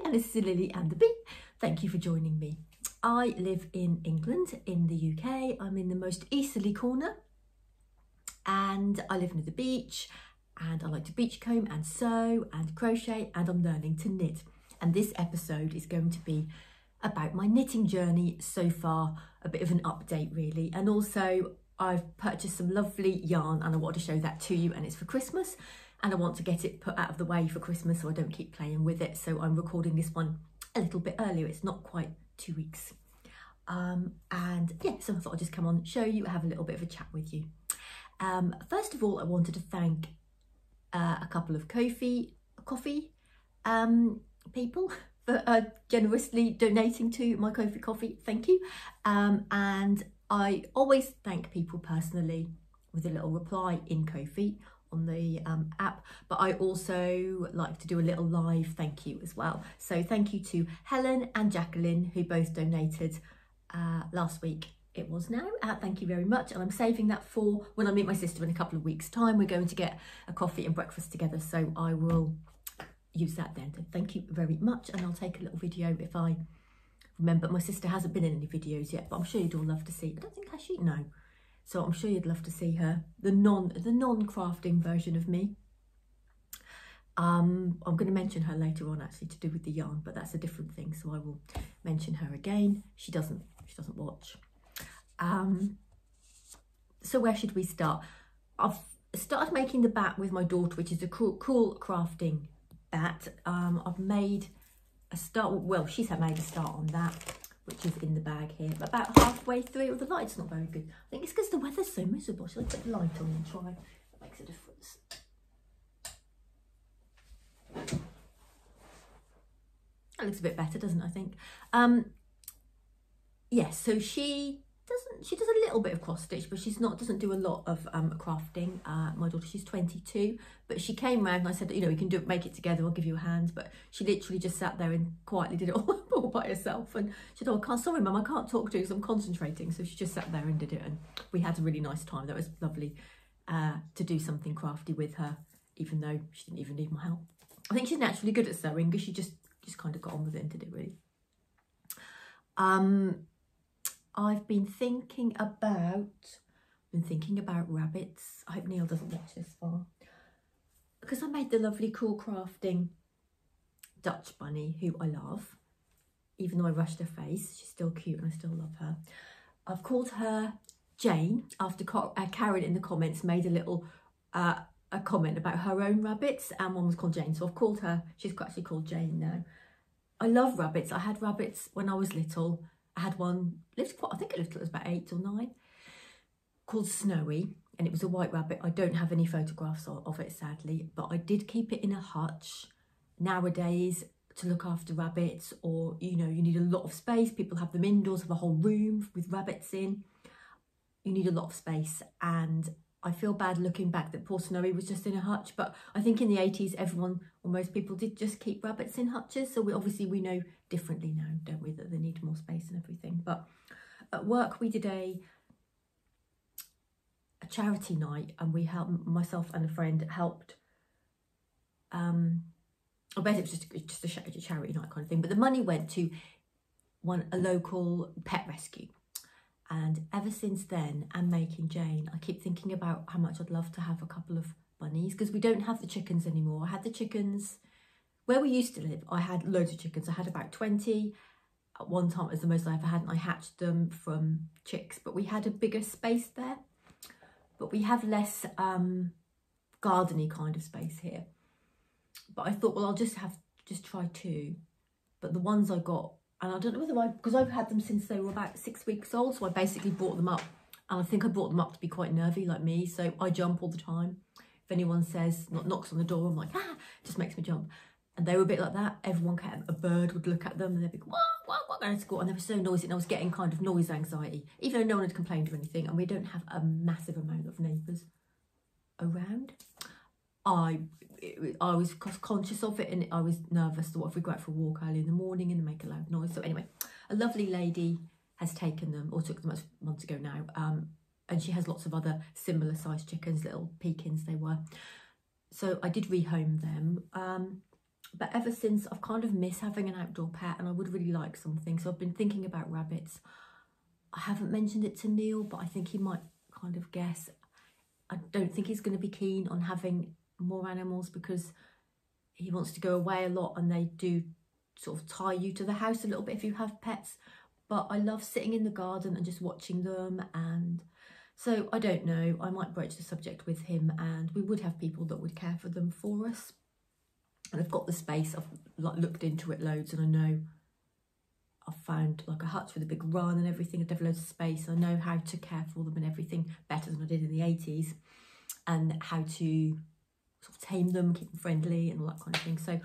and this is Lily and the Bee. Thank you for joining me. I live in England, in the UK. I'm in the most easterly corner and I live near the beach, and I like to beachcomb and sew and crochet, and I'm learning to knit. And this episode is going to be about my knitting journey so far, a bit of an update really. And also I've purchased some lovely yarn and I want to show that to you, and it's for Christmas and I want to get it put out of the way for Christmas so I don't keep playing with it. So I'm recording this one a little bit earlier. It's not quite 2 weeks. And yeah, so I thought I'd just come on, show you, have a little bit of a chat with you. First of all, I wanted to thank a couple of coffee people for generously donating to my coffee. Thank you. And I always thank people personally with a little reply in Ko-fi on the app, but I also like to do a little live thank you as well. So thank you to Helen and Jacqueline, who both donated last week. It was now. Thank you very much, and I'm saving that for when I meet my sister in a couple of weeks' time. We're going to get a coffee and breakfast together, so I will use that then. So thank you very much, and I'll take a little video if I remember. My sister hasn't been in any videos yet, but I'm sure you'd all love to see. I don't think has she? No. So I'm sure you'd love to see her, the non-crafting version of me. I'm going to mention her later on, actually, to do with the yarn, but that's a different thing, so I will mention her again. She doesn't watch. So where should we start? I've started making the bat with my daughter, which is a cool crafting bat. I've made a start, well, she's made a start on that, which is in the bag here, but about halfway through. The light's not very good. I think it's because the weather's so miserable. Shall I put the light on and try? That makes a difference. That looks a bit better, doesn't it, I think? Yes, so she does a little bit of cross stitch, but doesn't do a lot of crafting. My daughter, she's 22, but she came round and I said, you know, we can make it together, I'll give you a hand. But she literally just sat there and quietly did it all by herself. And she said, oh, sorry mum, I can't talk to you because I'm concentrating. So she just sat there and did it, and we had a really nice time. That was lovely to do something crafty with her, even though she didn't even need my help. I think she's naturally good at sewing because she just kind of got on with it and did it really. I've been thinking about rabbits. I hope Neil doesn't watch this far, because I made the lovely cool crafting Dutch bunny, who I love, even though I rushed her face. She's still cute and I still love her. I've called her Jane after Karen in the comments made a little a comment about her own rabbits, and one was called Jane, so I've called her, she's actually called Jane now. I love rabbits. I had rabbits when I was little. I had one, I think it was about 8 or 9, called Snowy, and it was a white rabbit. I don't have any photographs of it, sadly, but I did keep it in a hutch. Nowadays, to look after rabbits, or, you know, you need a lot of space. People have them indoors, have a whole room with rabbits in. You need a lot of space, and I feel bad looking back that poor Snowy was just in a hutch, but I think in the 80s, everyone, or most people, did just keep rabbits in hutches. So we know differently now, don't we, that they need more space and everything. But at work, we did a charity night, and we helped, myself and a friend helped, I bet it was just a charity night kind of thing, but the money went to a local pet rescue. And ever since then, and making Jane, I keep thinking about how much I'd love to have a couple of bunnies, because we don't have the chickens anymore. I had the chickens where we used to live. I had loads of chickens. I had about 20 at one time. It was the most I ever had, and I hatched them from chicks. But we had a bigger space there. But we have less gardeny kind of space here. But I thought, well, I'll just try 2. But the ones I got, and I don't know whether because I've had them since they were about 6 weeks old, so I basically brought them up, and I think I brought them up to be quite nervy like me, so I jump all the time. If anyone knocks on the door, I'm like, ah, it just makes me jump. And they were a bit like that. A bird would look at them and they'd be, what, going to school, and they were so noisy, and I was getting kind of noise anxiety, even though no one had complained or anything, and we don't have a massive amount of neighbours around. I was conscious of it, and I was nervous that what if we go out for a walk early in the morning and they make a loud noise. So anyway, a lovely lady has taken them, or took them months ago now, and she has lots of other similar sized chickens, little Pekins they were. So I did rehome them. but ever since, I've kind of missed having an outdoor pet, and I would really like something. So I've been thinking about rabbits. I haven't mentioned it to Neil, but I think he might kind of guess. I don't think he's going to be keen on having more animals because he wants to go away a lot, and they do sort of tie you to the house a little bit if you have pets. But I love sitting in the garden and just watching them, and so I don't know, I might broach the subject with him, and we would have people that would care for them for us. And I've got the space, I've looked into it loads, and I know I've found like a hutch with a big run and everything. I've loads of space. I know how to care for them and everything better than I did in the 80s, and how to sort of tame them, keep them friendly and all that kind of thing. So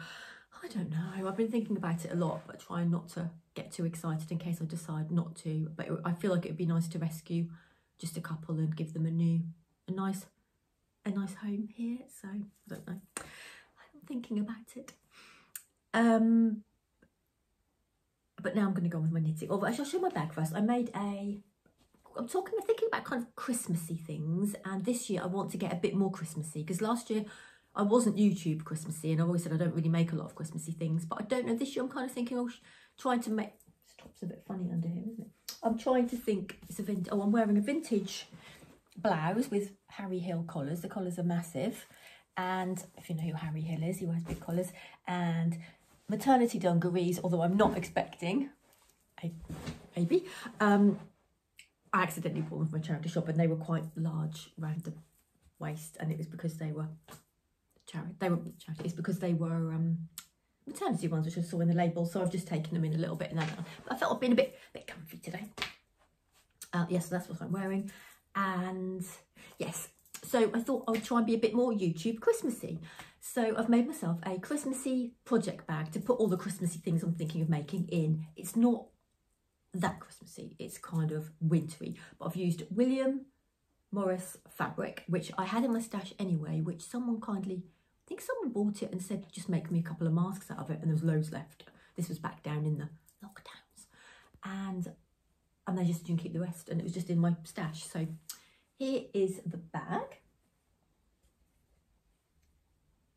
I don't know, I've been thinking about it a lot, but trying not to get too excited in case I decide not to. But I feel like it would be nice to rescue just a couple and give them a nice home here. So I don't know, I'm thinking about it. But now I'm going to go on with my knitting. Although I shall show my bag first. I'm thinking about kind of Christmassy things, and this year I want to get a bit more Christmassy, because last year I wasn't YouTube Christmassy, and I always said I don't really make a lot of Christmassy things. But I don't know, this year I'm kind of thinking, trying to make, this top's a bit funny under here, isn't it? I'm trying to think, I'm wearing a vintage blouse with Harry Hill collars. The collars are massive, and if you know who Harry Hill is, he wears big collars, and maternity dungarees, although I'm not expecting a baby. I accidentally bought them from a charity shop, and they were quite large around the waist, and it was because they were it's because they were maternity ones, which I saw in the label. So I've just taken them in a little bit, and but I felt I've been a bit comfy today. Yes, so that's what I'm wearing, and yes, so I thought I would try and be a bit more YouTube Christmassy. So I've made myself a Christmassy project bag to put all the Christmassy things I'm thinking of making in. It's not that Christmassy, it's kind of wintry, but I've used William Morris fabric, which I had in my stash anyway, which someone kindly, I think someone bought it and said just make me a couple of masks out of it, and there was loads left. This was back down in the lockdowns, and they just didn't keep the rest, and it was just in my stash. So here is the bag,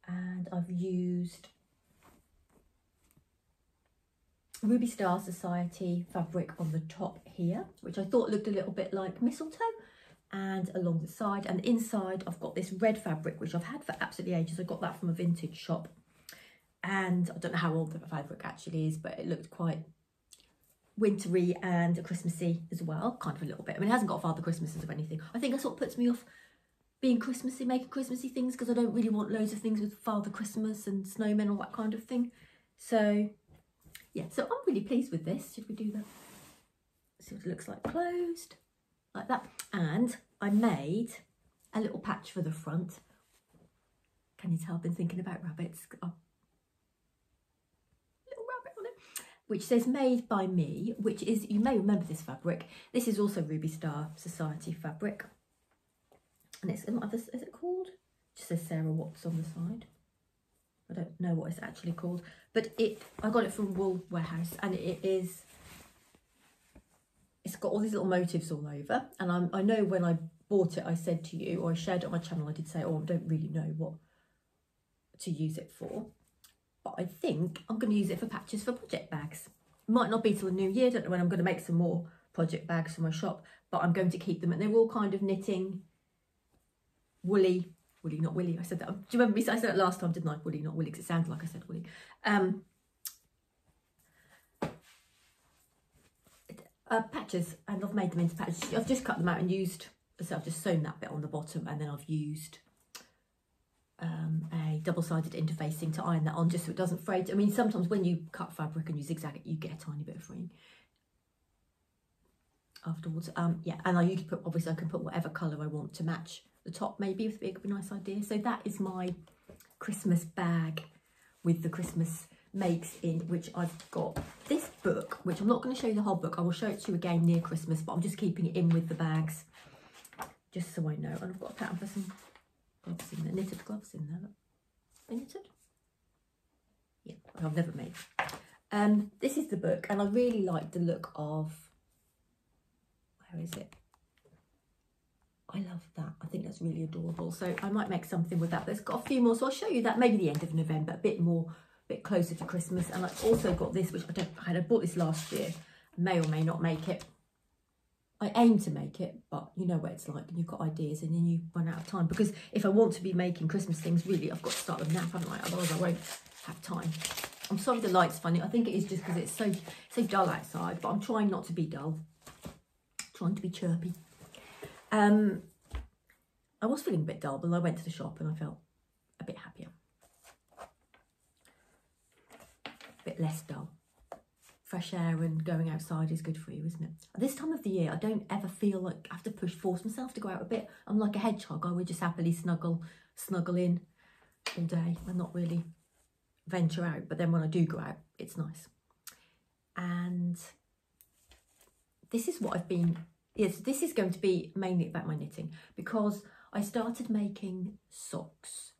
and I've used Ruby Star Society fabric on the top here, which I thought looked a little bit like mistletoe, and along the side, and inside I've got this red fabric which I've had for absolutely ages. I got that from a vintage shop, and I don't know how old the fabric actually is, but it looked quite wintry and Christmassy as well, kind of a little bit. I mean, it hasn't got Father Christmases or anything. I think that's what puts me off being Christmassy, making Christmassy things, because I don't really want loads of things with Father Christmas and snowmen, all that kind of thing. So yeah, so I'm really pleased with this. Should we do that? See what it looks like closed, like that. And I made a little patch for the front. Can you tell I've been thinking about rabbits? Oh, little rabbit on it, which says made by me, which is, you may remember this fabric. This is also Ruby Star Society fabric. And it's, is it called? It just says Sarah Watts on the side. I don't know what it's actually called, but I got it from Wool Warehouse, and it's got all these little motifs all over. And I know when I bought it, I said to you, or I shared it on my channel, I did say, oh, I don't really know what to use it for, but I think I'm going to use it for patches for project bags. Might not be till the new year, don't know when I'm going to make some more project bags for my shop, but I'm going to keep them, and they're all kind of knitting, woolly, not willy. I said that. Do you remember me? I said it last time, didn't I? Woolly, not willy, because it sounded like I said woolly. Patches, and I've made them into patches. I've just cut them out and used, so I've just sewn that bit on the bottom, and then I've used a double-sided interfacing to iron that on, just so it doesn't fray. I mean, sometimes when you cut fabric and you zigzag it, you get a tiny bit of fraying afterwards. Yeah, and obviously I can put whatever colour I want to match the top, maybe, if it would be a nice idea. So that is my Christmas bag with the Christmas makes in, which I've got this book, which I'm not going to show you the whole book. I will show it to you again near Christmas, but I'm just keeping it in with the bags, just so I know. And I've got a pattern for some gloves in there, knitted gloves in there. Look. Are they knitted? Yeah, I've never made. This is the book, and I really like the look of, where is it? I love that. I think that's really adorable. So I might make something with that. But it's got a few more, so I'll show you that maybe the end of November, a bit more bit closer to Christmas. And I've also got this, which I bought this last year. May or may not make it. I aim to make it, but you know what it's like, and you've got ideas and then you run out of time. Because if I want to be making Christmas things, really, I've got to start them now, haven't I? Otherwise I won't have time. I'm sorry the light's funny. I think it is just because it's so dull outside, but I'm trying not to be dull. Trying to be chirpy. I was feeling a bit dull, but I went to the shop and I felt a bit happier. A bit less dull. Fresh air and going outside is good for you, isn't it? At this time of the year, I don't ever feel like I have to force myself to go out a bit. I'm like a hedgehog. I would just happily snuggle in all day and not really venture out. But then when I do go out, it's nice. And this is what I've been... Yes, this is going to be mainly about my knitting, because I started making socks.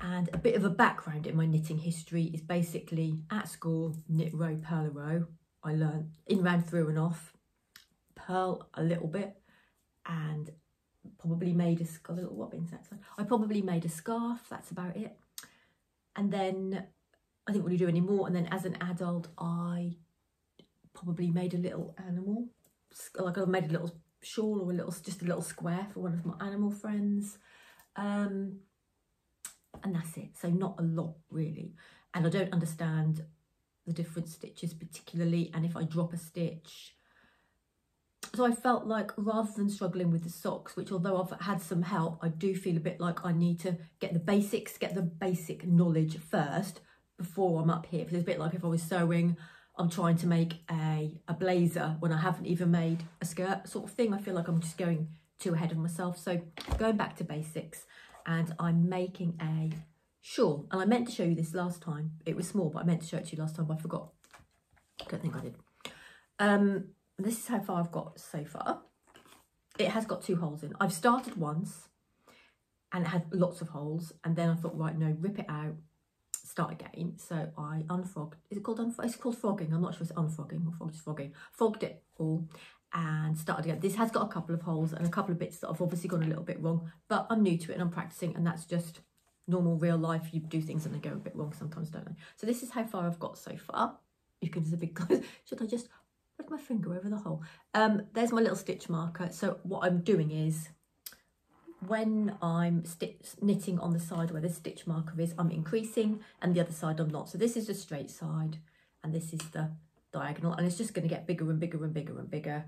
And a bit of a background in my knitting history is basically at school, knit row, purl a row. I learned in, round, through and off, purl a little bit, and probably made a little, what bins that side? I probably made a scarf, that's about it. And then I didn't really do any more. And then as an adult, I probably made a little animal, like I made a little shawl or just a little square for one of my animal friends. And that's it. So not a lot really. And I don't understand the different stitches particularly, and if I drop a stitch. So I felt like rather than struggling with the socks, which although I've had some help, I do feel a bit like I need to get the basics, get the basic knowledge first before I'm up here. Because it's a bit like if I was sewing, I'm trying to make a blazer when I haven't even made a skirt sort of thing. I feel like I'm just going too ahead of myself. So going back to basics, and I'm making a shawl. And I meant to show you this last time. It was small, but I meant to show it to you last time, but I forgot. I don't think I did. This is how far I've got so far. It has got 2 holes in. I've started once and it had lots of holes, and then I thought, right, no, rip it out, start again. So I unfrogged. Is it called unfrog? It's called frogging. I'm not sure if it's unfrogging or just frogging. Frogged it all and started again. This has got a couple of holes and a couple of bits that I've obviously gone a little bit wrong, but I'm new to it and I'm practicing, and that's just normal real life. You do things and they go a bit wrong sometimes, don't they? So this is how far I've got so far. You can just a bit close. Should I just put my finger over the hole? There's my little stitch marker. So what I'm doing is, when I'm knitting on the side where the stitch marker is, I'm increasing, and the other side I'm not. So this is the straight side and this is the diagonal, and it's just going to get bigger and bigger and bigger and bigger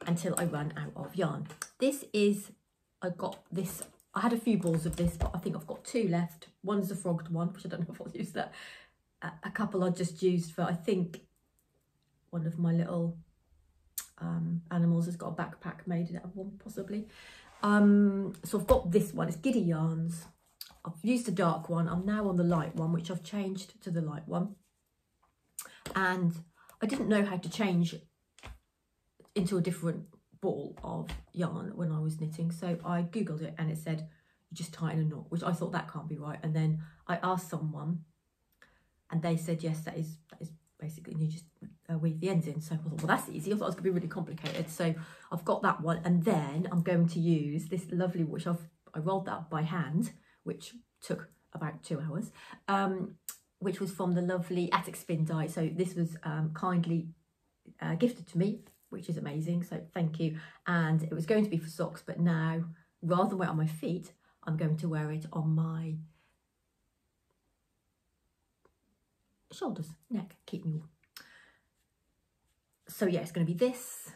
until I run out of yarn. This is, I got this, I had a few balls of this, but I think I've got 2 left. One's the frogged one, which I don't know if I'll use that. A couple I just used for, I think one of my little animals has got a backpack made out of one, possibly. So I've got this one, it's Giddy Yarns. I've used the dark one. I'm now on the light one, which I've changed to the light one. And I didn't know how to change into a different ball of yarn when I was knitting. So I Googled it and it said, you just tie in a knot, which I thought that can't be right. And then I asked someone and they said, yes, that is basically, and you just weave the ends in. So I thought, well, that's easy. I thought it was going to be really complicated. So I've got that one. And then I'm going to use this lovely, which I rolled that up by hand, which took about 2 hours, which was from the lovely Attic Spin Die. So this was kindly gifted to me, which is amazing. So thank you. And it was going to be for socks, but now rather than wear it on my feet, I'm going to wear it on my shoulders, neck, keep me warm. So yeah, it's going to be this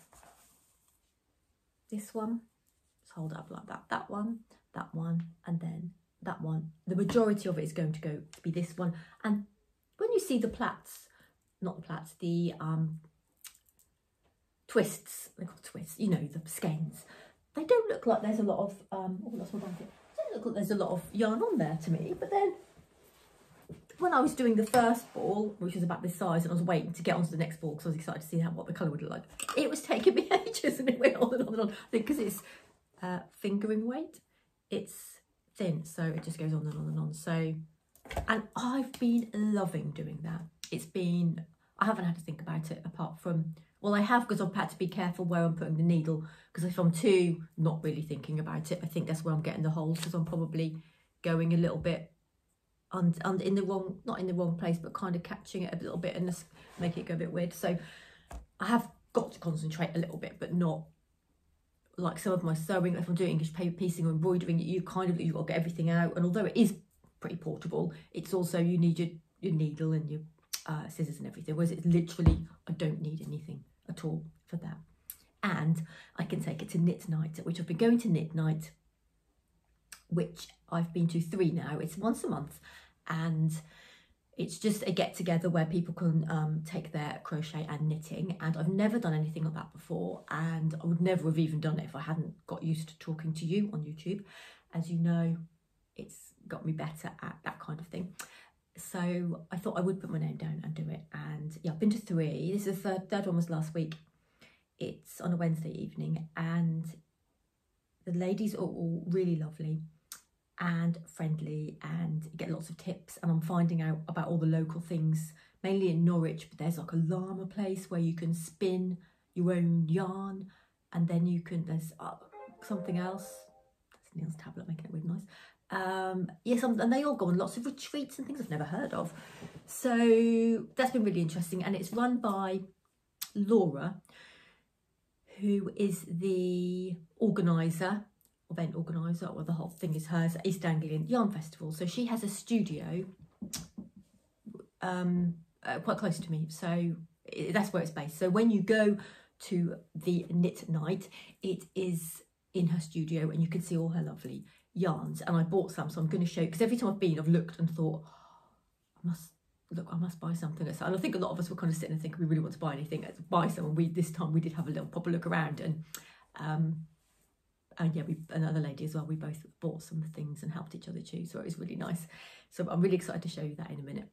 one. Let's hold it up like that. That one, and then that one. The majority of it is going to go to be this one. And when you see the plaits, not the plaits, the twists, they're called twists, you know, the skeins, they don't look like there's a lot of oh, that's my blanket. They don't look like there's a lot of yarn on there to me. But then when I was doing the first ball, which was about this size, and I was waiting to get onto the next ball because I was excited to see what the colour would look like, it was taking me ages, and it went on and on and on. I think because it's fingering weight, it's thin, so it just goes on and on and on. So, and I've been loving doing that. It's been, I haven't had to think about it apart from, well, I have, because I've had to be careful where I'm putting the needle, because if I'm too not really thinking about it, I think that's where I'm getting the holes, because I'm probably going a little bit and in the wrong, not in the wrong place, but kind of catching it a little bit and just make it go a bit weird. So I have got to concentrate a little bit, but not like some of my sewing. If I'm doing English paper piecing or embroidering, you've got to get everything out. And although it is pretty portable, it's also, you need your needle and your scissors and everything. Whereas it's literally, I don't need anything at all for that. And I can take it to knit night, which I've been going to knit night, which I've been to 3 now. It's once a month, and it's just a get together where people can take their crochet and knitting. And I've never done anything like that before, and I would never have even done it if I hadn't got used to talking to you on YouTube. As you know, it's got me better at that kind of thing. So I thought I would put my name down and do it. And yeah, I've been to 3. This is the third one was last week. It's on a Wednesday evening, and the ladies are all really lovely and friendly, and get lots of tips. And I'm finding out about all the local things, mainly in Norwich, but there's like a llama place where you can spin your own yarn, and then there's something else. That's Neil's tablet making it really nice. Yes, and they all go on lots of retreats and things I've never heard of. So that's been really interesting, and it's run by Laura, who is the event organiser, or the whole thing is hers, East Anglian Yarn Festival. So she has a studio quite close to me, so that's where it's based. So when you go to the knit night, it is in her studio, and you can see all her lovely yarns. And I bought some, so I'm going to show you, because every time I've been, I've looked and thought, I must buy something. And I think a lot of us were kind of sitting and thinking we really want to buy anything, buy some. And this time we did have a little proper look around, and yeah, another lady as well, we both bought some things and helped each other choose, so it was really nice. So I'm really excited to show you that in a minute.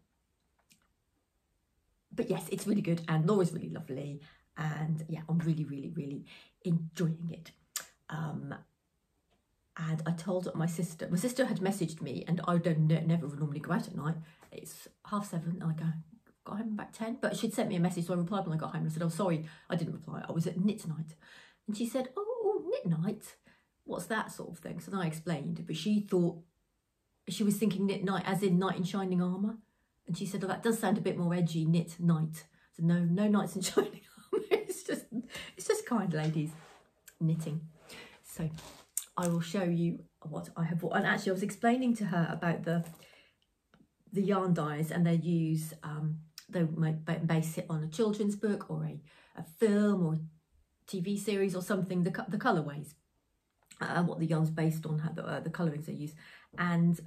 But yes, it's really good, and Laura's really lovely, and yeah, I'm really, really, really enjoying it. And I told my sister had messaged me, and I never normally go out at night. It's 7:30, and I got home about 10, but she'd sent me a message, so I replied when I got home and I said, oh, sorry, I didn't reply, I was at knit night. And she said, oh, knit night? What's that sort of thing? So then I explained, but she thought, she was thinking knit night as in knight in shining armour. And she said, oh, that does sound a bit more edgy, knit night. So no knights in shining armour. It's just kind ladies knitting. So I will show you what I have bought. And actually I was explaining to her about the yarn dyes, and they use, they might base it on a children's book or a film or a TV series or something, the colourways. What the yarn's based on, the colourings they use. And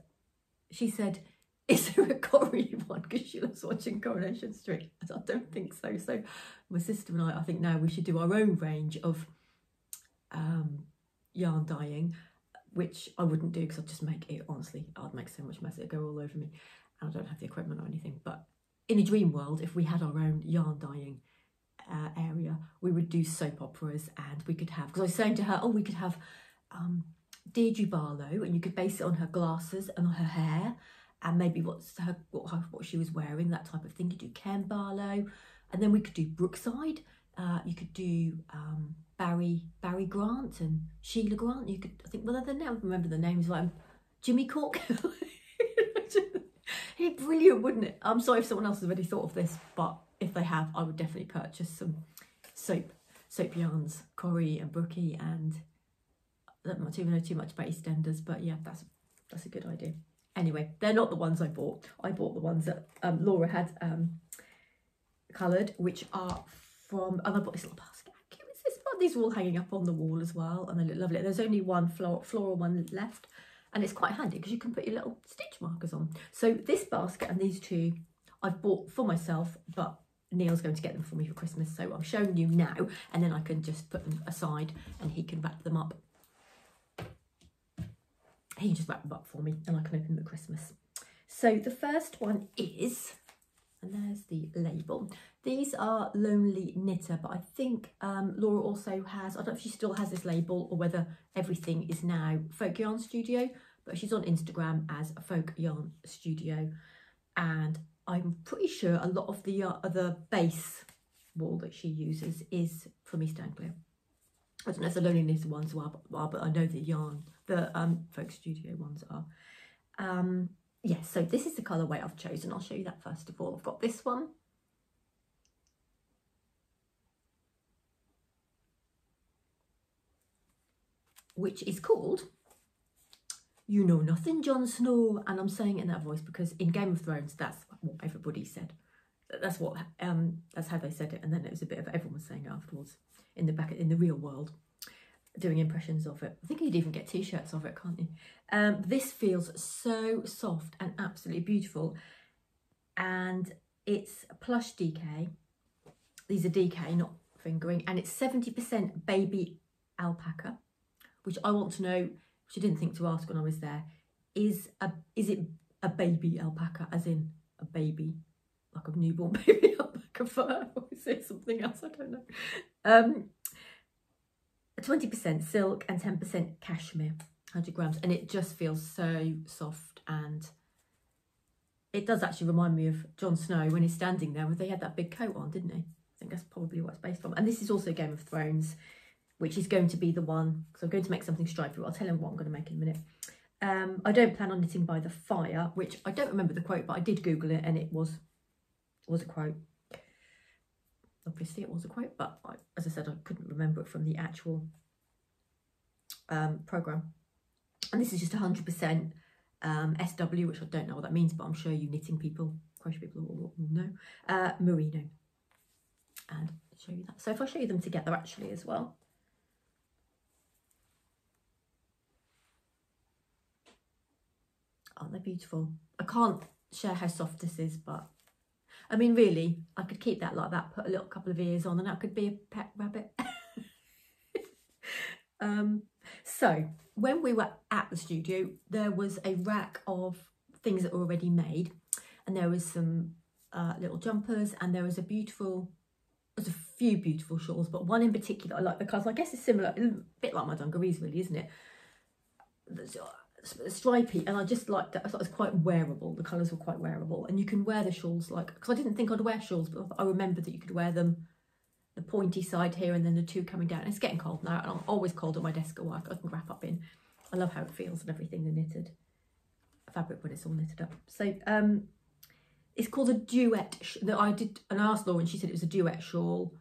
she said, is there a Corrie one? Because she loves watching Coronation Street. I said, I don't think so. So my sister and I think now we should do our own range of yarn dyeing, which I wouldn't do because I'd just make it, honestly, I'd make so much mess, it'd go all over me. And I don't have the equipment or anything. But in a dream world, if we had our own yarn dyeing area, we would do soap operas, and we could have, because I was saying to her, oh, we could have Deirdre Barlow, and you could base it on her glasses and on her hair, and maybe what she was wearing, that type of thing. You do Ken Barlow, and then we could do Brookside. You could do Barry Grant and Sheila Grant. You could, I think, well, I don't remember the names, like Jimmy Cork. He'd be brilliant, wouldn't it? I'm sorry if someone else has already thought of this, but if they have, I would definitely purchase some soap yarns, Corrie and Brookie, and I don't even know too much about EastEnders, but yeah, that's a good idea. Anyway, they're not the ones I bought. I bought the ones that Laura had coloured, which are from, and I bought this little basket. How cute is this? But these are all hanging up on the wall as well, and they look lovely. There's only one floral one left, and it's quite handy because you can put your little stitch markers on. So this basket and these two I've bought for myself, but Neil's going to get them for me for Christmas. So I'm showing you now, and then I can just put them aside and he can wrap them up. He can just wrap them up for me, and I can open them at Christmas. So the first one is, and there's the label. These are Lonely Knitter, but I think Laura also has, I don't know if she still has this label or whether everything is now Folk Yarn Studio, but she's on Instagram as Folk Yarn Studio. And I'm pretty sure a lot of the base wool that she uses is from East Anglia. I don't know if the Lonely Knitter ones are, but I know the Folk Studio ones are. yes, so this is the colourway I've chosen. I'll show you that first of all. I've got this one. Which is called You Know Nothing, Jon Snow. And I'm saying it in that voice because in Game of Thrones, that's what everybody said. That's how they said it. And then it was a bit of everyone was saying it afterwards in the real world, doing impressions of it. I think you'd even get t-shirts of it, can't you? This feels so soft and absolutely beautiful. And it's plush DK. These are DK, not fingering. And it's 70% baby alpaca, which I want to know, which I didn't think to ask when I was there. Is it a baby alpaca, as in a baby, like a newborn baby alpaca fur? Or is it something else? I don't know. 20% silk and 10% cashmere, 100 grams. And it just feels so soft. And it does actually remind me of Jon Snow when he's standing there. They had that big coat on, didn't he? I think that's probably what it's based on. And this is also Game of Thrones, which is going to be the one. So I'm going to make something stripy. I'll tell him what I'm going to make in a minute. I don't plan on knitting by the fire, which I don't remember the quote, but I did Google it and it was a quote. Obviously it was a quote, but as I said, I couldn't remember it from the actual programme. And this is just 100% SW, which I don't know what that means, but I'm sure you knitting people, crochet people will know. Merino. And I'll show you that. So if I show you them together actually as well. Oh, they're beautiful. I can't share how soft this is, but I mean, really, I could keep that like that, put a little couple of ears on, and that could be a pet rabbit. So when we were at the studio, there was a rack of things that were already made, and there was some little jumpers, and there was a few beautiful shawls, but one in particular I like because I guess it's similar, a bit like my dungarees, really, isn't it? Stripy, and I just liked that. I thought it was quite wearable. The colours were quite wearable, and you can wear the shawls because I didn't think I'd wear shawls, but I remembered that you could wear them, the pointy side here and then the two coming down. It's getting cold now, and I'm always cold at my desk at work. I can wrap up in. I love how it feels and everything, the knitted fabric when it's all knitted up. So it's called a duet. I asked Laura, and she said it was a duet shawl,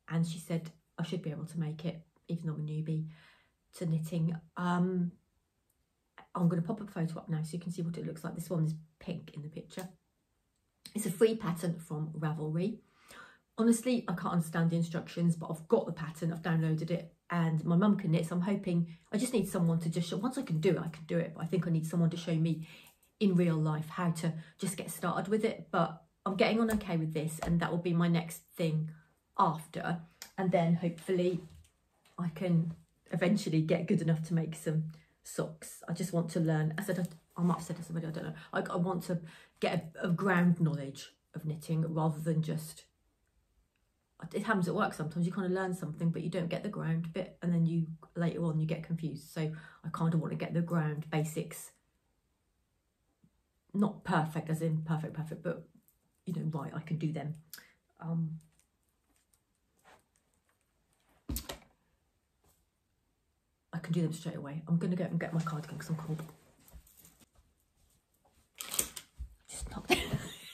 and she said I should be able to make it, even though I'm a newbie to knitting. I'm going to pop a photo up now so you can see what it looks like. This one is pink in the picture. It's a free pattern from Ravelry. Honestly, I can't understand the instructions, but I've got the pattern, I've downloaded it, and my mum can knit, so I'm hoping, I just need someone to just show, once I can do it, but I think I need someone to show me in real life how to just get started with it. But I'm getting on okay with this, and that will be my next thing after, and then hopefully I can eventually get good enough to make some socks. I just want to learn. I might have said this already, I don't know. I want to get a ground knowledge of knitting rather than just, it happens at work sometimes, you kind of learn something but you don't get the ground bit, and then you later on you get confused. So I kind of want to get the ground basics, not perfect as in perfect, but you know, right, I can do them. I can do them straight away. I'm going to go and get my cardigan because I'm cold. Just knocked it.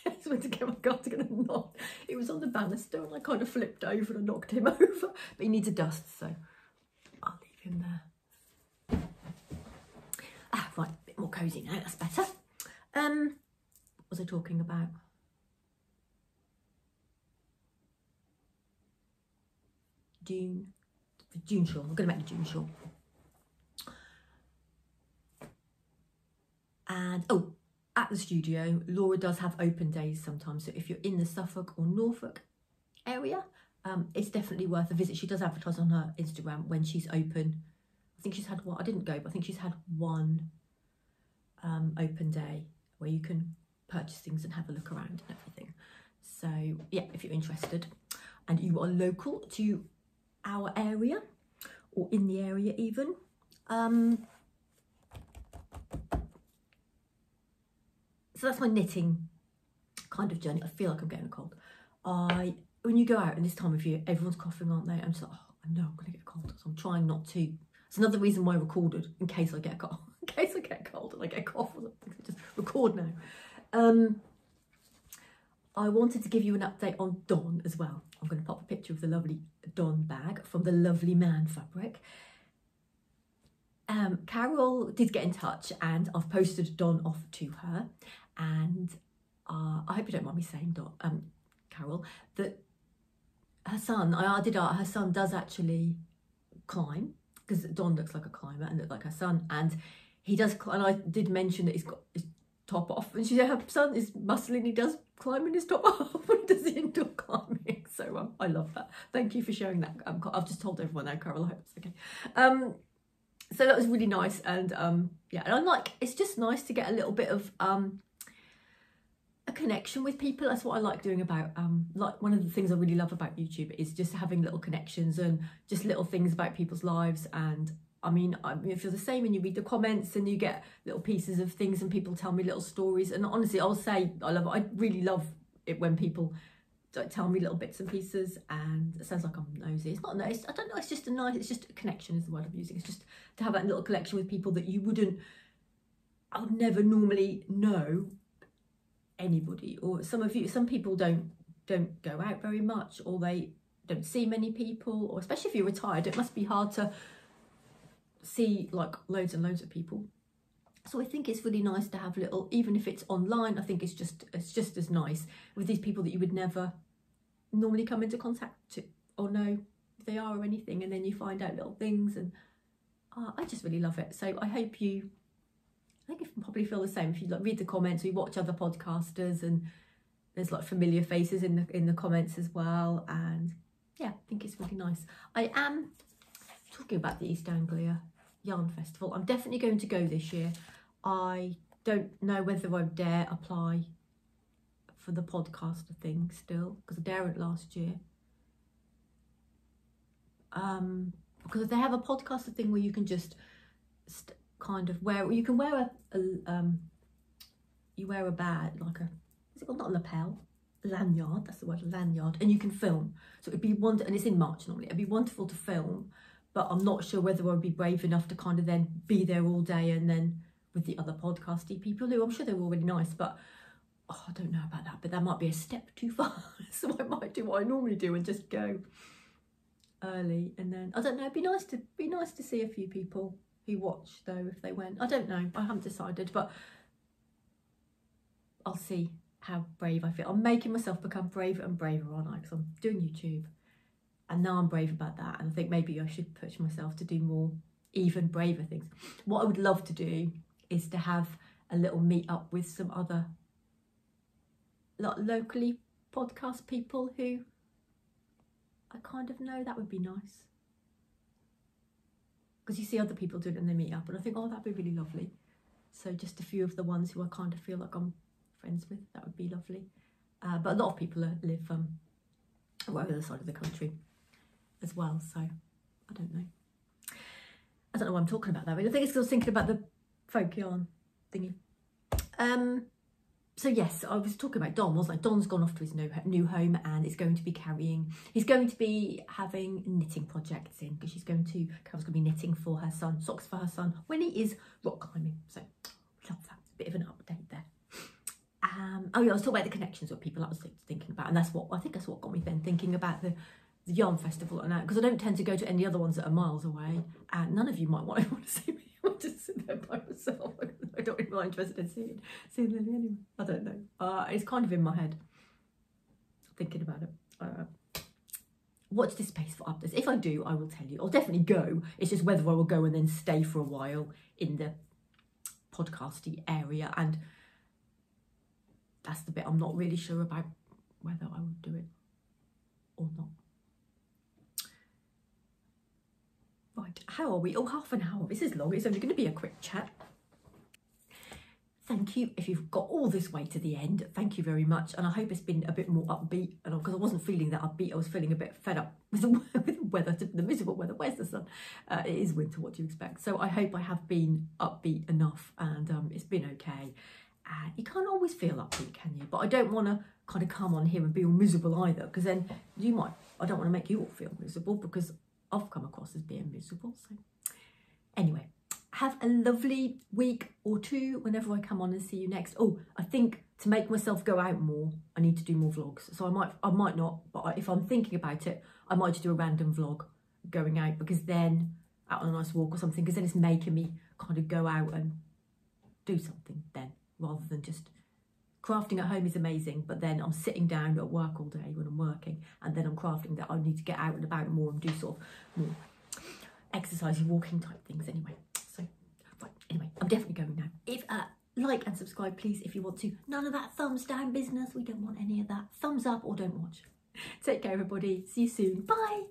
I just went to get my cardigan and knocked. It was on the banister and I kind of flipped over and knocked him over. But he needs a dust, so I'll leave him there. Right, a bit more cosy now, that's better. What was I talking about? June shawl. I'm going to make the June shawl. And oh, at the studio, Laura does have open days sometimes. So if you're in the Suffolk or Norfolk area, it's definitely worth a visit. She does advertise on her Instagram when she's open. I think she's had one, I didn't go, but I think she's had one open day where you can purchase things and have a look around and everything. So yeah, if you're interested and you are local to our area or in the area even, so that's my knitting kind of journey. I feel like I'm getting a cold. When you go out in this time of year, everyone's coughing, aren't they? I'm just like, oh, I know I'm going to get a cold. So I'm trying not to. It's another reason why I recorded, in case I get a cold. In case I get a cold and I get a cough or something. I just record record now. I wanted to give you an update on Dawn as well. I'm going to pop a picture of the lovely Dawn bag from the Lovely Man fabric. Carol did get in touch, and I've posted Dawn off to her, and I hope you don't mind me saying, Carol, that her son, her son does actually climb, because Dawn looks like a climber and looked like her son, and he does, and I did mention that he's got his top off, and she said her son is muscly and he does climb in his top off when he does the indoor climbing. So I love that. Thank you for sharing that. I've just told everyone now, Carol. I hope it's okay. So that was really nice, and yeah, and I'm like, it's just nice to get a little bit of a connection with people. That's what I like doing about like, one of the things I really love about YouTube is just having little connections and just little things about people's lives. And I mean, if you're the same and you read the comments and you get little pieces of things and people tell me little stories, and honestly, I'll say I really love it when people tell me little bits and pieces, and it sounds like I'm nosy. It's not nice. I don't know. It's just it's just a connection is the word I'm using. It's just to have that little connection with people that I would never normally know anybody. Or some people don't go out very much, or they don't see many people, or especially if you're retired, it must be hard to see like loads and loads of people. So I think it's really nice to have little, even if it's online, I think it's just as nice with these people that you would never normally come into contact to or know if they are or anything, and then you find out little things, and I just really love it. So I think you probably feel the same if you like read the comments or you watch other podcasters, and there's like familiar faces in the comments as well, and yeah, I think it's really nice. I am talking about the East Anglia Yarn Festival. I'm definitely going to go this year. I don't know whether I dare apply for the podcaster thing still, because I daren't last year. Because they have a podcaster thing where you can just kind of you can wear you wear a badge, like is it called, not a lapel, lanyard, that's the word, lanyard, and you can film. So it'd be and it's in March normally, it'd be wonderful to film, but I'm not sure whether I'd be brave enough to kind of then be there all day and then with the other podcasty people, who I'm sure they were all really nice, but I don't know about that. But that might be a step too far. So I might do what I normally do and just go early, and then I don't know. It'd be nice to see a few people who watch though if they went. I don't know. I haven't decided, but I'll see how brave I feel. I'm making myself become braver and braver, aren't I? Because I'm doing YouTube, and now I'm brave about that. And I think maybe I should push myself to do more, even braver things. What I would love to do is to have a little meet up with some other locally podcast people who I kind of know. That would be nice, because you see other people do it and they meet up, and I think, oh, that'd be really lovely. So just a few of the ones who I kind of feel like I'm friends with, that would be lovely. But a lot of people live right on the other side of the country as well, so I don't know. I don't know what I'm talking about that, but I think it's because I was thinking about the folk yarn thingy. So yes, I was talking about Don, wasn't I? Don's gone off to his new home, and he's going to be having knitting projects in, because Carol's going to be knitting for her son, socks for her son, when he is rock climbing. So love that. Bit of an update there. Oh yeah, I was talking about the connections with people I was thinking about, and I think that's what got me then thinking about the yarn festival, and that, because I don't tend to go to any other ones that are miles away, and none of you might want to see me. I want to sit there by myself. I don't really mind interested in seeing Lily anyway. I don't know. It's kind of in my head, thinking about it. Watch this space for updates. If I do, I will tell you. I'll definitely go. It's just whether I will go and then stay for a while in the podcasty area, and that's the bit I'm not really sure about, whether I would do it or not. Right, how are we? Oh, half an hour. This is long. It's only going to be a quick chat. Thank you if you've got all this way to the end. Thank you very much. And I hope it's been a bit more upbeat, because I wasn't feeling that upbeat. I was feeling a bit fed up with the weather, the miserable weather. Where's the sun? It is winter, what do you expect? So I hope I have been upbeat enough, and it's been okay. You can't always feel upbeat, can you? But I don't want to kind of come on here and be all miserable either, because then I don't want to make you all feel miserable, because I've come across as being miserable. So anyway, have a lovely week or two whenever I come on and see you next. Oh, I think to make myself go out more, I need to do more vlogs. So I might not, but if I'm thinking about it, I might just do a random vlog going out, because then out on a nice walk or something, because then it's making me kind of go out and do something then, rather than just crafting at home is amazing, but then I'm sitting down at work all day when I'm working, and then I'm crafting, that I need to get out and about more and do sort of more exercise, walking type things anyway. So right, anyway, I'm definitely going now. If like and subscribe please if you want to. None of that thumbs down business, we don't want any of that. Thumbs up or don't watch. Take care everybody, see you soon, bye.